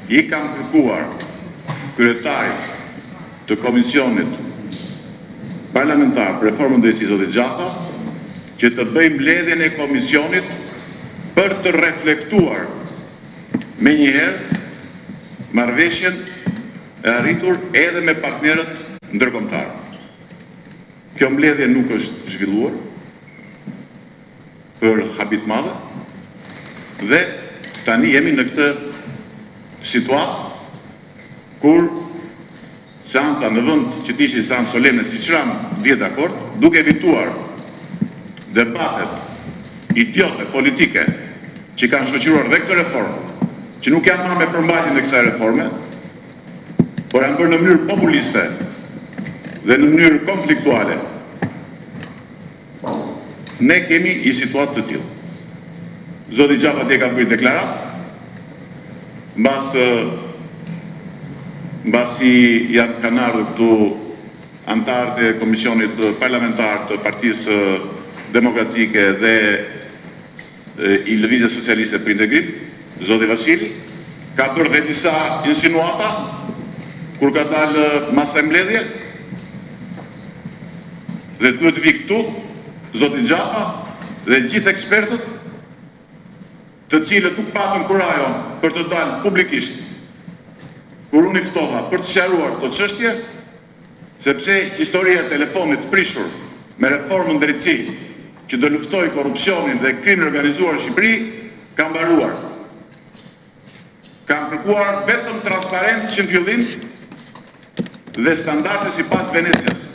I kam kërkuar kryetarit të Komisionit Parlamentar për Reformën Drejtësisë zotit Gjafa që të bëjmë mbledhjen e Komisionit për të reflektuar me njëherë marrëveshjen e arritur edhe me partnerët ndërkombëtar. Kjo mbledhje nuk është zhvilluar për habit madhe dhe tani jemi në këtë situatë kur seanca në vend që të ishte seancë solemne siç ram vjet dakord, duke evituar debatet idiote politike që kanë shoqëruar dhe këtë reformë, që nuk janë marrë me përmbajtjen e kësaj reforme, por janë bërë në mënyrë populiste dhe në mënyrë konfliktuale. Ne kemi një situatë të tillë. Zoti Gjafa dhe ka bërë deklaratë, mbasi kanë ardhur këtu antarët e Komisionit Parlamentar të Partisë Demokratike dhe I Lëvizjes Socialiste për Integrim, zoti Vasili, ka bërë dhe disa insinuata kur ka dalë masa e mbledhje dhe duhet vi këtu zoti Gjafa dhe gjithë ekspertët të cilët nuk patën kurajon për të dalë publikisht kur unë I ftova për të sqaruar këtë çështje, sepse historia e telefonit të prishur me reformën drejtësi që do luftoj korrupsionin dhe krimin organizuar në Shqipëri ka mbaruar. Kam kërkuar vetëm transparencë që në fillim dhe standarde sipas Venecias.